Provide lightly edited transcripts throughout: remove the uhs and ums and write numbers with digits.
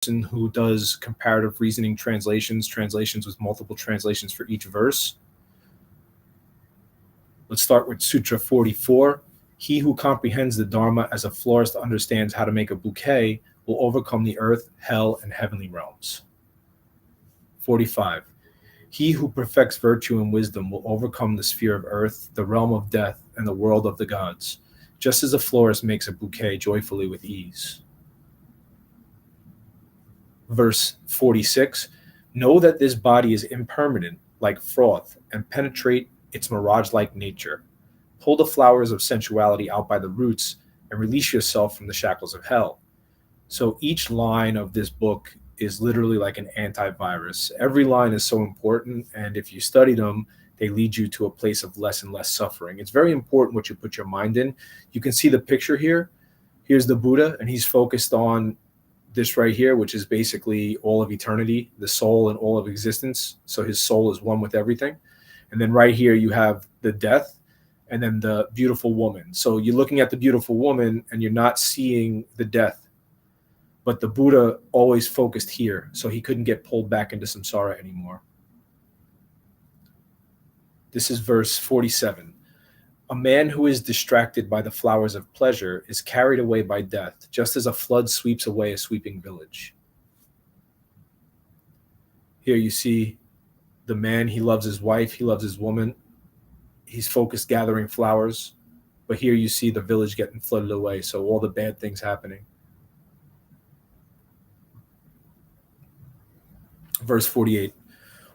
person who does comparative reasoning translations with multiple translations for each verse. Let's start with Sutra 44. He who comprehends the Dharma as a florist understands how to make a bouquet will overcome the earth, hell, and heavenly realms. 45. He who perfects virtue and wisdom will overcome the sphere of earth, the realm of death, and the world of the gods, just as a florist makes a bouquet joyfully with ease. Verse 46. Know that this body is impermanent, like froth, and penetrate its mirage-like nature. Pull the flowers of sensuality out by the roots and release yourself from the shackles of hell. So each line of this book is literally like an antivirus. Every line is so important, and if you study them, they lead you to a place of less and less suffering. It's very important what you put your mind in. You can see the picture here. Here's the Buddha, and he's focused on this right here, which is basically all of eternity, the soul and all of existence. So his soul is one with everything. And then right here you have the death and then the beautiful woman. So you're looking at the beautiful woman and you're not seeing the death. But the Buddha always focused here, so he couldn't get pulled back into samsara anymore. This is verse 47. A man who is distracted by the flowers of pleasure is carried away by death, just as a flood sweeps away a sweeping village. Here you see the man, he loves his wife, he loves his woman. He's focused gathering flowers. But here you see the village getting flooded away, so all the bad things happening. Verse 48.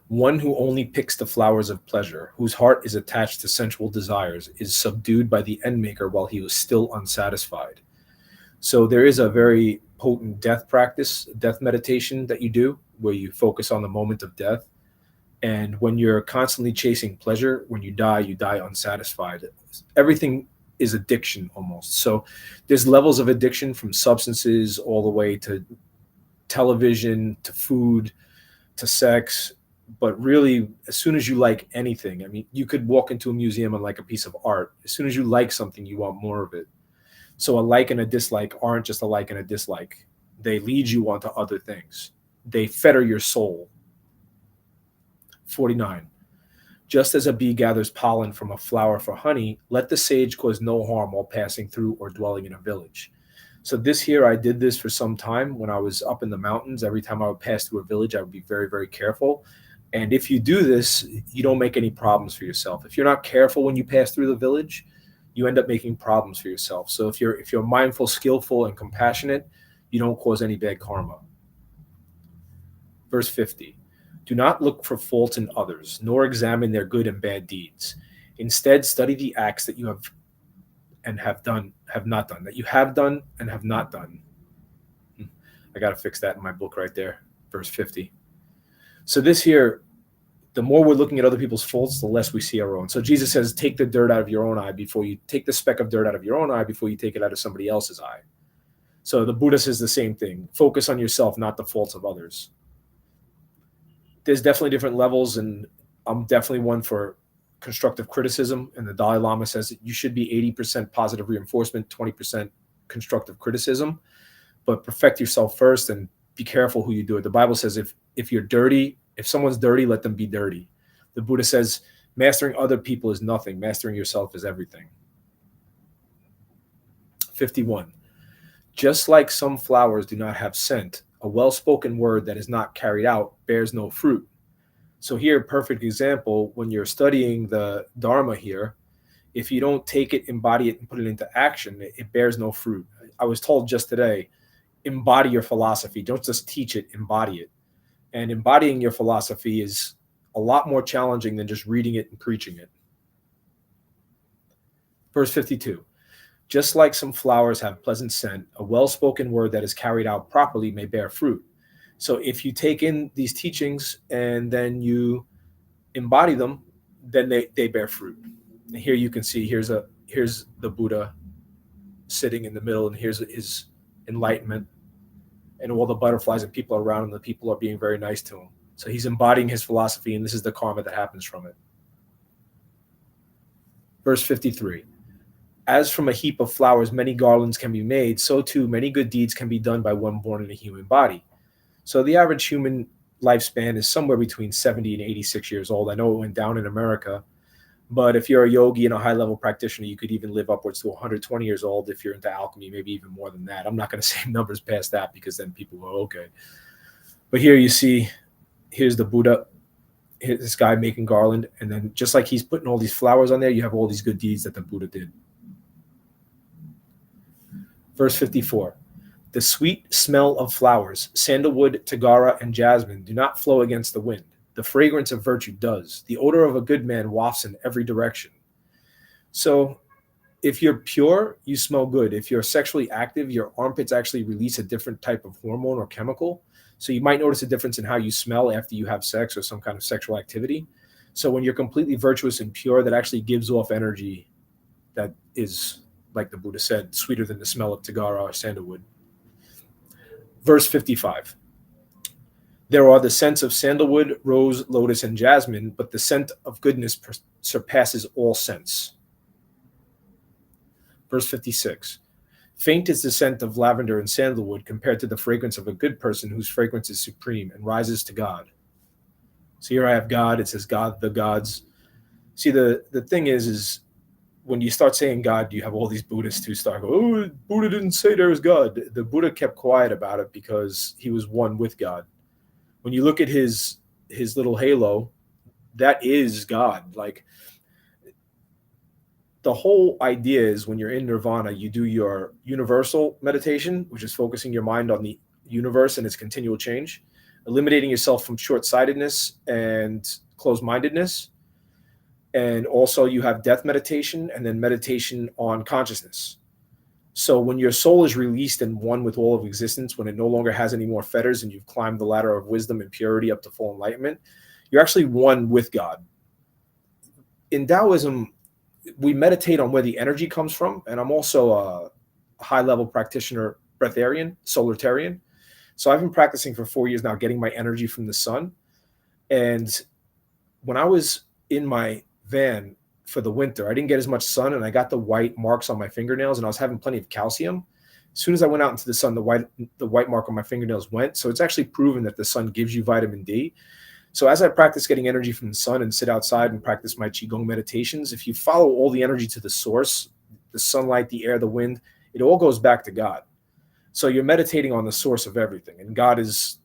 One who only picks the flowers of pleasure, whose heart is attached to sensual desires, is subdued by the end maker while he was still unsatisfied. So there is a very potent death practice, death meditation that you do, where you focus on the moment of death. And when you're constantly chasing pleasure, when you die unsatisfied. Everything is addiction almost. So there's levels of addiction from substances all the way to television, to food, to sex. But really, as soon as you like anything, I mean, you could walk into a museum and like a piece of art. As soon as you like something, you want more of it. So a like and a dislike aren't just a like and a dislike. They lead you onto other things. They fetter your soul. 49. Just as a bee gathers pollen from a flower for honey, let the sage cause no harm while passing through or dwelling in a village. So this here, I did this for some time when I was up in the mountains. Every time I would pass through a village, I would be very, very careful. And if you do this, you don't make any problems for yourself. If you're not careful when you pass through the village, you end up making problems for yourself. So if you're mindful, skillful, and compassionate, you don't cause any bad karma. Verse 50. Do not look for faults in others, nor examine their good and bad deeds. Instead, study the acts that you have and have not done, that you have done and have not done. I got to fix that in my book right there, verse 50. So this here, the more we're looking at other people's faults, the less we see our own. So Jesus says, take the dirt out of your own eye before you take the speck of dirt out of your own eye before you take it out of somebody else's eye. So the Buddha says the same thing. Focus on yourself, not the faults of others. There's definitely different levels, and I'm definitely one for constructive criticism. And the Dalai Lama says that you should be 80% positive reinforcement, 20% constructive criticism. But perfect yourself first and be careful who you do it. The Bible says if you're dirty, if someone's dirty, let them be dirty. The Buddha says mastering other people is nothing. Mastering yourself is everything. 51. Just like some flowers do not have scent, a well-spoken word that is not carried out bears no fruit. So here, perfect example, when you're studying the Dharma here, if you don't take it, embody it, and put it into action, it bears no fruit. I was told just today, embody your philosophy. Don't just teach it, embody it. And embodying your philosophy is a lot more challenging than just reading it and preaching it. Verse 52. Just like some flowers have pleasant scent, a well-spoken word that is carried out properly may bear fruit. So if you take in these teachings and then you embody them, then they bear fruit. And here you can see, here's the Buddha sitting in the middle, and here's his enlightenment, and all the butterflies and people around him, the people are being very nice to him. So he's embodying his philosophy, and this is the karma that happens from it. Verse 53. As from a heap of flowers many garlands can be made, so too many good deeds can be done by one born in a human body. So the average human lifespan is somewhere between 70 and 86 years old. I know it went down in America, but if you're a yogi and a high level practitioner, you could even live upwards to 120 years old. If you're into alchemy, maybe even more than that. I'm not going to say numbers past that because then people go, okay. But here you see, here's the Buddha, here's this guy making garland. And then just like he's putting all these flowers on there, you have all these good deeds that the Buddha did. Verse 54. The sweet smell of flowers, sandalwood, tagara, and jasmine do not flow against the wind. The fragrance of virtue does. The odor of a good man wafts in every direction. So if you're pure, you smell good. If you're sexually active, your armpits actually release a different type of hormone or chemical. So you might notice a difference in how you smell after you have sex or some kind of sexual activity. So when you're completely virtuous and pure, that actually gives off energy that is, like the Buddha said, sweeter than the smell of tagara or sandalwood. Verse 55. There are the scents of sandalwood, rose, lotus, and jasmine, but the scent of goodness surpasses all scents. Verse 56. Faint is the scent of lavender and sandalwood compared to the fragrance of a good person whose fragrance is supreme and rises to God. So here I have God. It says God, the gods. See, the thing is when you start saying God, you have all these Buddhists who start going, oh, Buddha didn't say there is God. The Buddha kept quiet about it because he was one with God. When you look at his little halo, that is God. Like, the whole idea is when you're in nirvana, you do your universal meditation, which is focusing your mind on the universe and its continual change, eliminating yourself from short-sightedness and closed-mindedness. And also you have death meditation and then meditation on consciousness. So when your soul is released and one with all of existence, when it no longer has any more fetters and you've climbed the ladder of wisdom and purity up to full enlightenment, you're actually one with God. In Taoism, we meditate on where the energy comes from. And I'm also a high-level practitioner, breatharian, solaritarian. So I've been practicing for 4 years now, getting my energy from the sun. And when I was in my van for the winter, I didn't get as much sun and I got the white marks on my fingernails and I was having plenty of calcium. As soon as I went out into the sun, the white mark on my fingernails went. So it's actually proven that the sun gives you vitamin D. So as I practice getting energy from the sun and sit outside and practice my Qigong meditations, if you follow all the energy to the source, the sunlight, the air, the wind, it all goes back to God. So you're meditating on the source of everything. And God is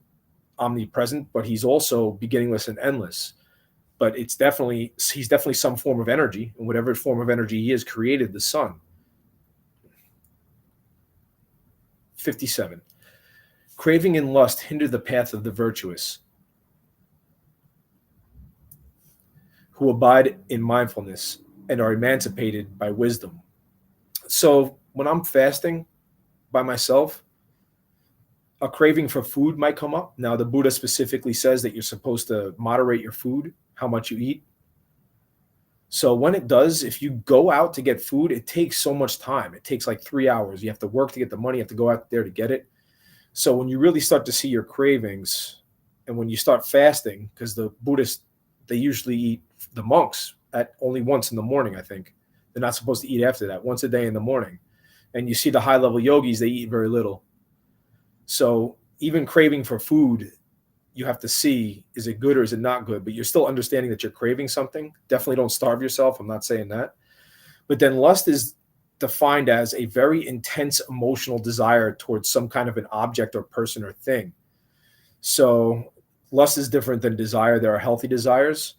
omnipresent, but he's also beginningless and endless. But he's definitely some form of energy, and whatever form of energy he is, created the sun. 57. Craving and lust hinder the path of the virtuous, who abide in mindfulness and are emancipated by wisdom. So when I'm fasting by myself, a craving for food might come up. Now, the Buddha specifically says that you're supposed to moderate your food, how much you eat. So when it does, if you go out to get food, it takes so much time. It takes like 3 hours. You have to work to get the money. You have to go out there to get it. So when you really start to see your cravings and when you start fasting, because the Buddhists, they usually eat, the monks, at only once in the morning, I think. They're not supposed to eat after that, once a day in the morning. And you see the high-level yogis, they eat very little. So even craving for food, you have to see, is it good or is it not good? But you're still understanding that you're craving something. Definitely don't starve yourself. I'm not saying that. But then lust is defined as a very intense emotional desire towards some kind of an object or person or thing. So lust is different than desire. There are healthy desires.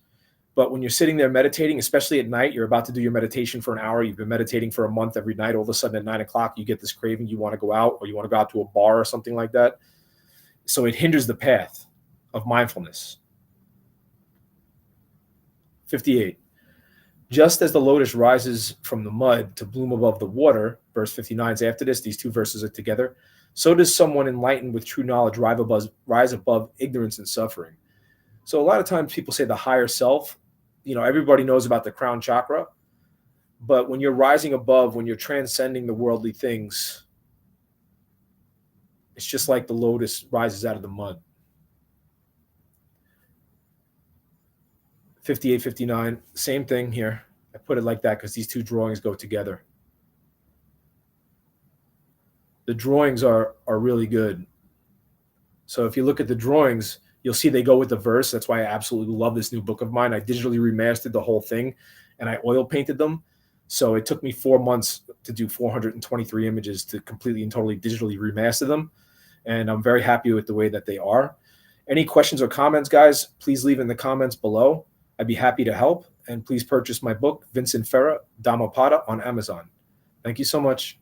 But when you're sitting there meditating, especially at night, you're about to do your meditation for an hour. You've been meditating for a month every night. All of a sudden at 9 o'clock, you get this craving. You want to go out or you want to go out to a bar or something like that. So it hinders the path of mindfulness. 58. Just as the lotus rises from the mud to bloom above the water, verse 59 is after this, these two verses are together, so does someone enlightened with true knowledge rise above ignorance and suffering. So a lot of times people say the higher self, everybody knows about the crown chakra, but when you're rising above, when you're transcending the worldly things, it's just like the lotus rises out of the mud. 58, 59, same thing here. I put it like that because these two drawings go together. The drawings are really good. So if you look at the drawings, you'll see they go with the verse. That's why I absolutely love this new book of mine. I digitally remastered the whole thing, and I oil painted them. So it took me 4 months to do 423 images to completely and totally digitally remaster them. And I'm very happy with the way that they are. Any questions or comments, guys, please leave in the comments below. I'd be happy to help. And please purchase my book, Vincent Ferra, Dhammapada, on Amazon. Thank you so much.